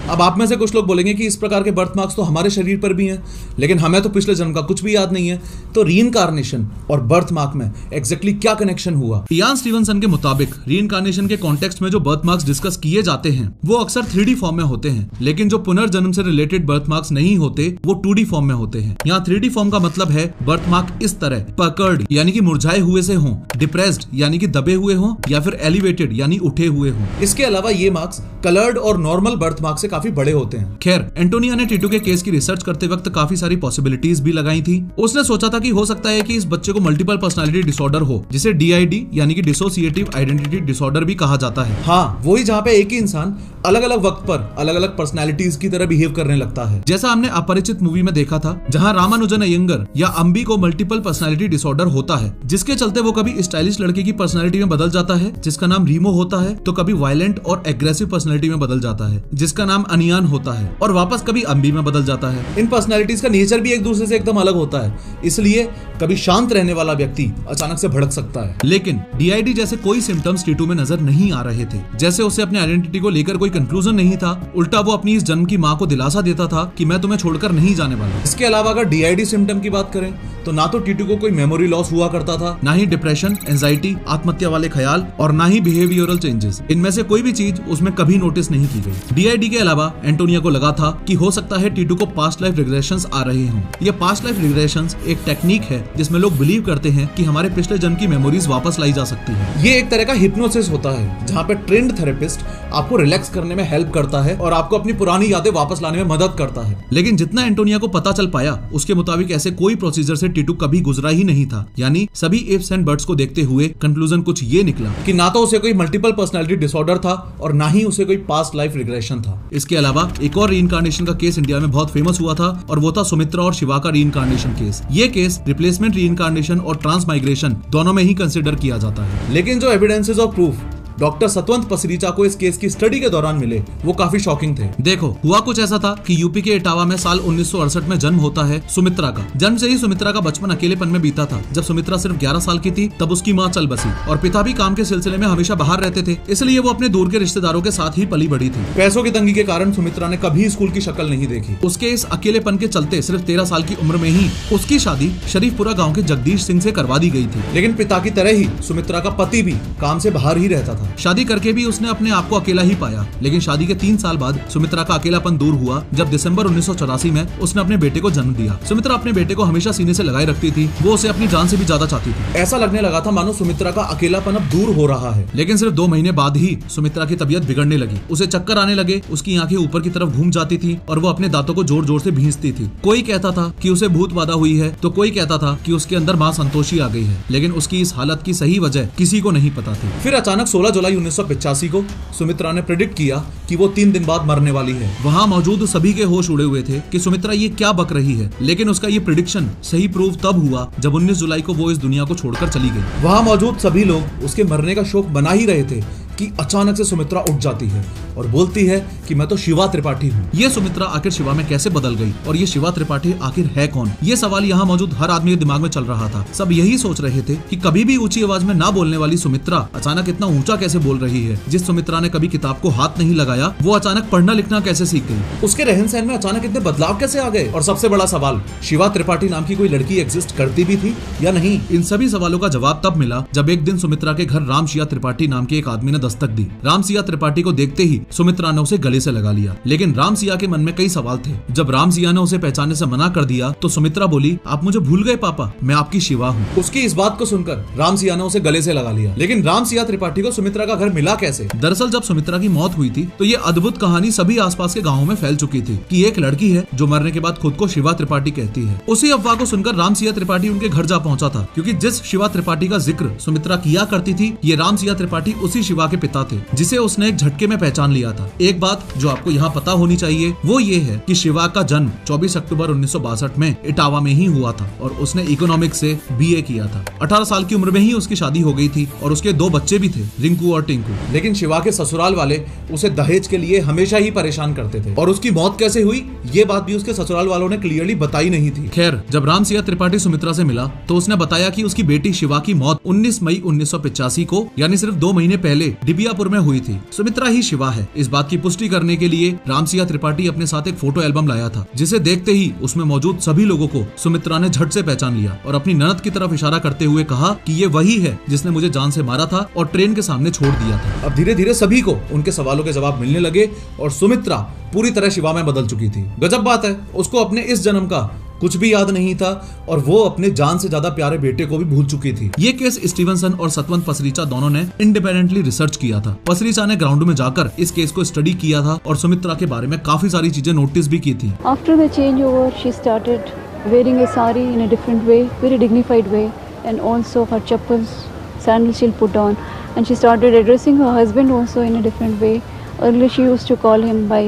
अब आप में से कुछ लोग बोलेंगे कि इस प्रकार के बर्थ मार्क्स तो हमारे शरीर पर भी हैं, लेकिन हमें तो पिछले जन्म का कुछ भी याद नहीं है। तो रीइंकार्नेशन और बर्थ मार्क में एग्जैक्टली क्या कनेक्शन हुआ? इयान स्टीवनसन के मुताबिक रीइंकार्नेशन के कॉन्टेक्स्ट में जो बर्थ मार्क्स डिस्कस किए जाते हैं वो अक्सर 3D फॉर्म में होते हैं, लेकिन जो पुनर्जन्म से रिलेटेड बर्थ मार्क्स नहीं होते वो 2D फॉर्म में होते हैं। यहाँ 3D फॉर्म का मतलब है बर्थ मार्क इस तरह पकर्ड यानी कि मुरझाए हुए से हों, डिप्रेस्ड यानी कि दबे हुए हों या फिर एलिवेटेड यानी उठे हुए हों। इसके अलावा ये मार्क्स कलर्ड और नॉर्मल बर्थ मार्क्स से काफी बड़े होते हैं। खैर, एंटोनिया ने टीटू के केस की रिसर्च करते वक्त काफी सारी पॉसिबिलिटीज भी लगाई थी। उसने सोचा था कि हो सकता है कि इस बच्चे को मल्टीपल पर्सनालिटी डिसऑर्डर हो, जिसे DID यानी कि डिसोसिएटिव आइडेंटिटी डिसऑर्डर भी कहा जाता है। हाँ, वही जहाँ पे एक ही इंसान अलग अलग वक्त पर अलग अलग पर्सनालिटीज की तरह बिहेव करने लगता है, जैसा हमने अपरिचित मूवी में देखा था, जहाँ रामानुजन अयंगर या अम्बी को मल्टीपल पर्सनालिटी डिसऑर्डर होता है, जिसके चलते वो कभी स्टाइलिश लड़के की पर्सनालिटी में बदल जाता है जिसका नाम रीमो होता है, तो कभी वायलेंट और एग्रेसिव पर्सनालिटी में बदल जाता है जिसका नाम अनियान होता है, और वापस कभी अम्बी में बदल जाता है। इन पर्सनालिटीज का नेचर भी एक दूसरे से एकदम अलग होता है, इसलिए कभी शांत रहने वाला व्यक्ति अचानक से भड़क सकता है। लेकिन DID जैसे कोई सिम्टम्स टीटू में नजर नहीं आ रहे थे, जैसे उसे अपने आइडेंटिटी को लेकर कोई कंक्लूजन नहीं था। उल्टा वो अपनी इस जन्म की माँ को दिलासा देता था कि मैं तुम्हें छोड़कर नहीं जाने वाला। इसके अलावा अगर DID सिम्टम की बात करें तो ना तो टीटू को कोई मेमोरी लॉस हुआ करता था, ना ही डिप्रेशन, एंजाइटी, आत्महत्या वाले ख्याल और ना ही बिहेवियरल चेंजेस। इनमें से कोई भी चीज उसमें कभी नोटिस नहीं की गई। DID के अलावा एंटोनिया को लगा था कि हो सकता है टीटू को पास्ट लाइफ रिग्रेशंस आ रहे हों। ये पास्ट लाइफ रिग्रेशंस एक टेक्निक है जिसमें लोग बिलीव करते हैं कि हमारे पिछले जन्म की मेमोरीज वापस लाई जा सकती है। ये एक तरह का हिप्नोसिस होता है जहाँ पे ट्रेंड थेरेपिस्ट आपको रिलैक्स करने में हेल्प करता है और आपको अपनी पुरानी यादें वापस लाने में मदद करता है। लेकिन जितना एंटोनिया को पता चल पाया उसके मुताबिक ऐसे कोई प्रोसीजर से टीटू कभी गुजरा ही नहीं था। यानी सभी इफ्स एंड बट्स को देखते हुए कंक्लूजन कुछ ये निकला कि ना तो उसे कोई मल्टीपल पर्सनालिटी डिसऑर्डर था और ना ही उसे कोई पास्ट लाइफ रिग्रेशन था। इसके अलावा एक और रीइंकार्नेशन का केस इंडिया में बहुत फेमस हुआ था और वो था सुमित्रा और शिवा का रीइंकार्नेशन केस। ये केस रिप्लेसमेंट रीइंकार्नेशन और ट्रांसमाइग्रेशन दोनों में ही कंसिडर किया जाता है। लेकिन जो evidences of proof doctor Satwant Pasricha को इस केस की स्टडी के दौरान मिले वो काफी शॉकिंग थे। देखो, हुआ कुछ ऐसा था कि यूपी के इटावा में साल 1968 में जन्म होता है सुमित्रा का। जन्म से ही सुमित्रा का बचपन अकेलेपन में बीता था। जब सुमित्रा सिर्फ 11 साल की थी तब उसकी माँ चल बसी और पिता भी काम के सिलसिले में हमेशा बाहर रहते थे, इसलिए वो अपने दूर के रिश्तेदारों के साथ ही पली बढ़ी थी। पैसों की तंगी के कारण सुमित्रा ने कभी स्कूल की शक्ल नहीं देखी। उसके इस अकेलेपन के चलते सिर्फ 13 साल की उम्र में ही उसकी शादी शरीफपुरा गाँव के जगदीश सिंह से करवा दी गई थी। लेकिन पिता की तरह ही सुमित्रा का पति भी काम से बाहर ही रहता था। शादी करके भी उसने अपने आप को अकेला ही पाया। लेकिन शादी के 3 साल बाद सुमित्रा का अकेलापन दूर हुआ जब दिसंबर 1984 में उसने अपने बेटे को जन्म दिया। सुमित्रा अपने बेटे को हमेशा सीने से लगाए रखती थी, वो उसे अपनी जान से भी ज्यादा चाहती थी। ऐसा लगने लगा था मानो सुमित्रा का अकेलापन अब दूर हो रहा है। लेकिन सिर्फ 2 महीने बाद ही सुमित्रा की तबीयत बिगड़ने लगी। उसे चक्कर आने लगे, उसकी आंखें ऊपर की तरफ घूम जाती थी और वो अपने दांतों को जोर जोर से भींचती थी। कोई कहता था कि उसे भूत बाधा हुई है तो कोई कहता था कि उसके अंदर मां संतोषी आ गई है। लेकिन उसकी इस हालत की सही वजह किसी को नहीं पता थी। फिर अचानक 16 जुलाई 1985 को सुमित्रा ने प्रेडिक्ट किया कि वो 3 दिन बाद मरने वाली है। वहाँ मौजूद सभी के होश उड़े हुए थे कि सुमित्रा ये क्या बक रही है। लेकिन उसका ये प्रेडिक्शन सही प्रूव तब हुआ जब 19 जुलाई को वो इस दुनिया को छोड़कर चली गई। वहाँ मौजूद सभी लोग उसके मरने का शोक मना ही रहे थे, कि अचानक से सुमित्रा उठ जाती है और बोलती है कि मैं तो शिवा त्रिपाठी हूँ। ये सुमित्रा आखिर शिवा में कैसे बदल गई और ये शिवा त्रिपाठी आखिर है कौन? ये सवाल यहाँ मौजूद हर आदमी के दिमाग में चल रहा था। सब यही सोच रहे थे कि कभी भी ऊंची आवाज में ना बोलने वाली सुमित्रा अचानक इतना ऊंचा कैसे बोल रही है। जिस सुमित्रा ने कभी किताब को हाथ नहीं लगाया वो अचानक पढ़ना लिखना कैसे सीख गई? उसके रहन सहन में अचानक इतने बदलाव कैसे आ गए? और सबसे बड़ा सवाल, शिवा त्रिपाठी नाम की कोई लड़की एग्जिस्ट करती भी थी या नहीं? इन सभी सवालों का जवाब तब मिला जब एक दिन सुमित्रा के घर रामसिया त्रिपाठी नाम के एक आदमी ने दस्तक दी। रामसिया त्रिपाठी को देखते ही सुमित्रा ने उसे गले से लगा लिया, लेकिन रामसिया के मन में कई सवाल थे। जब रामसिया ने उसे पहचानने से मना कर दिया तो सुमित्रा बोली, आप मुझे भूल गए पापा, मैं आपकी शिवा हूँ। उसकी इस बात को सुनकर रामसिया ने उसे गले से लगा लिया, लेकिन रामसिया त्रिपाठी को सुमित्रा का घर मिला कैसे? दरअसल जब सुमित्रा की मौत हुई थी तो ये अद्भुत कहानी सभी आसपास के गाँवों में फैल चुकी थी कि एक लड़की है जो मरने के बाद खुद को शिवा त्रिपाठी कहती है। उसी अफवाह को सुनकर रामसिया त्रिपाठी उनके घर जा पहुंचा था, क्योंकि जिस शिवा त्रिपाठी का जिक्र सुमित्रा किया करती थी ये रामसिया त्रिपाठी उसी शिवा के पिता थे, जिसे उसने एक झटके में पहचान लिया था। एक बात जो आपको यहाँ पता होनी चाहिए वो ये है कि शिवा का जन्म 24 अक्टूबर 1962 में इटावा में ही हुआ था और उसने इकोनॉमिक्स से BA किया था। 18 साल की उम्र में ही उसकी शादी हो गई थी और उसके 2 बच्चे भी थे, रिंकू और टिंकू। लेकिन शिवा के ससुराल वाले उसे दहेज के लिए हमेशा ही परेशान करते थे और उसकी मौत कैसे हुई ये बात भी उसके ससुराल वालों ने क्लियरली बताई नहीं थी। खैर, जब रामसिया त्रिपाठी सुमित्रा से मिला तो उसने बताया कि उसकी बेटी शिवा की मौत 19 मई 1985 को यानी सिर्फ 2 महीने पहले डिबियापुर में हुई थी। सुमित्रा ही शिवा है। इस बात की पुष्टि करने के लिए रामसिया त्रिपाठी अपने साथ एक फोटो एल्बम लाया था, जिसे देखते ही उसमें मौजूद सभी लोगों को सुमित्रा ने झट से पहचान लिया और अपनी ननद की तरफ इशारा करते हुए कहा कि ये वही है जिसने मुझे जान से मारा था और ट्रेन के सामने छोड़ दिया था। अब धीरे धीरे सभी को उनके सवालों के जवाब मिलने लगे और सुमित्रा पूरी तरह शिवा में बदल चुकी थी। गजब बात है, उसको अपने इस जन्म का कुछ भी याद नहीं था और वो अपने जान से ज्यादा प्यारे बेटे को भी भूल चुकी थी। ये केस स्टीवनसन और सतवंत पसरीचा दोनों ने इंडिपेंडेंटली रिसर्च किया था। पसरीचा ने ग्राउंड में जाकर इस केस को स्टडी किया था और सुमित्रा के बारे में काफी सारी चीजें नोटिस भी की थी। After the changeover, she started wearing a sari in a different way, very dignified way, and also her chappals, sandals she'll put on, and she started addressing her husband also in a different way. Earlier she used to call him by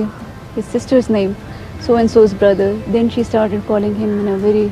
his sister's name, so and so's brother. Then she started calling him in a very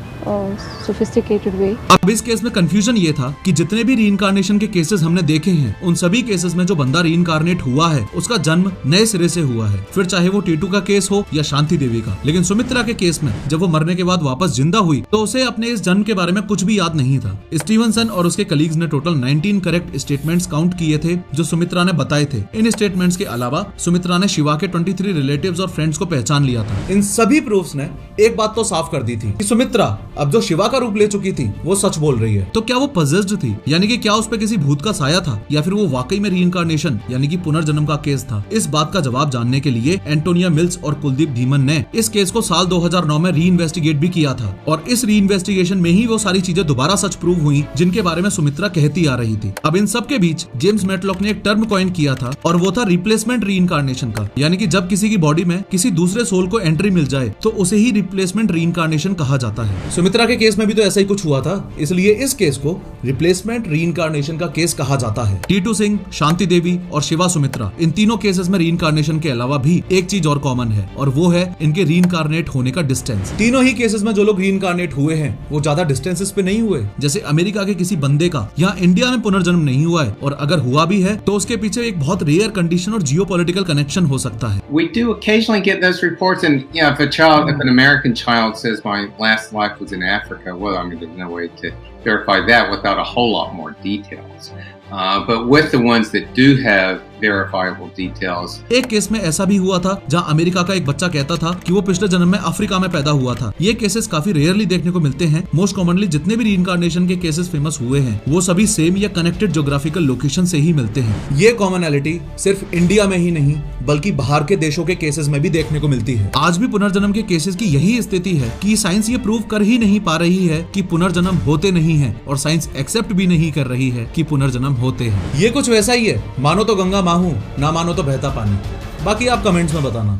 sophisticated way. अब इस case में confusion ये था कि जितने भी reincarnation के cases हमने देखे हैं उन सभी केसेस में जो बंदा रीइंकार्नेट हुआ है उसका जन्म नए सिरे से हुआ है, फिर चाहे वो टीटू का केस हो या शांति देवी का। लेकिन सुमित्रा के केस में जब वो मरने के बाद वापस जिंदा हुई तो उसे अपने इस जन्म के बारे में कुछ भी याद नहीं था। स्टीवनसन और उसके कलीग्स ने टोटल 19 करेक्ट स्टेटमेंट्स काउंट किए थे जो सुमित्रा ने बताए थे। इन स्टेटमेंट्स के अलावा सुमित्रा ने शिवा के 23 रिलेटिव्स और फ्रेंड्स को पहचान लिया था। इन सभी प्रूफ्स ने एक बात तो साफ कर दी थी कि सुमित्रा अब जो शिवा का रूप ले चुकी थी वो सच बोल रही है। तो क्या वो पजेस्ड थी, यानी कि क्या उस पे किसी भूत का साया था, या फिर वो वाकई में रीइंकार्नेशन यानी कि पुनर्जन्म का केस था? इस बात का जवाब जानने के लिए एंटोनिया मिल्स और कुलदीप धीमन ने इस केस को साल 2009 में रीइन्वेस्टिगेट भी किया था और इस रीइन्वेस्टिगेशन में ही वो सारी चीजें दोबारा सच प्रूव हुई जिनके बारे में सुमित्रा कहती आ रही थी। अब इन सब के बीच जेम्स मैटलॉक ने एक टर्म कॉइन किया था और वो था रिप्लेसमेंट रीइंकार्नेशन का, यानी कि जब किसी की बॉडी में किसी दूसरे सोल को एंट्री मिल जाए तो उसे ही रिप्लेसमेंट रीइंकार्नेशन कहा जाता है। सुमित्रा के केस में भी तो ऐसा ही कुछ हुआ था, इसलिए इस केस को रिप्लेसमेंट रीइंकार्नेशन का केस कहा जाता है। टीटू सिंह, शांति देवी और शिवा सुमित्रा, इन तीनों केसेस में रीइंकार्नेशन के अलावा भी एक चीज और कॉमन है और वो है इनके रीइंकार्नेट होने का डिस्टेंस। तीनों ही केसेस में जो लोग रीइंकार्नेट हुए हैं वो ज्यादा डिस्टेंसेस पे नहीं हुए। जैसे अमेरिका के किसी बंदे का यहाँ इंडिया में पुनर्जन्म नहीं हुआ है, और अगर हुआ भी है तो उसके पीछे एक बहुत रेयर कंडीशन और जियोपॉलिटिकल कनेक्शन हो सकता है। We do occasionally get those reports, and if an American child says my last life was in Africa, well, I mean, there's no way to verify that without a whole lot more details. But with the ones that do have verifiable details. एक case में ऐसा भी हुआ था जहां America का एक बच्चा कहता था कि वो पिछले जन्म में अफ्रीका में पैदा हुआ था। ये केसेस काफी रेयरली देखने को मिलते हैं। मोस्ट कॉमनली जितने भी रीइंकार्नेशन के केसेस फेमस हुए हैं वो सभी सेम या कनेक्टेड ज्योग्राफिकल लोकेशन से ही मिलते हैं। ये कॉमनैलिटी सिर्फ इंडिया में ही नहीं बल्कि बाहर के देशों के केसेस में भी देखने को मिलती है। आज भी पुनर्जन्म के केसेस की यही स्थिति है कि साइंस ये प्रूव कर ही नहीं पा रही है कि पुनर्जन्म होते नहीं है, और साइंस एक्सेप्ट भी नहीं कर रही है कि पुनर्जन्म होते हैं। ये कुछ वैसा ही है, मानो तो गंगा माहू, ना मानो तो बहता पानी। बाकी आप कमेंट्स में बताना।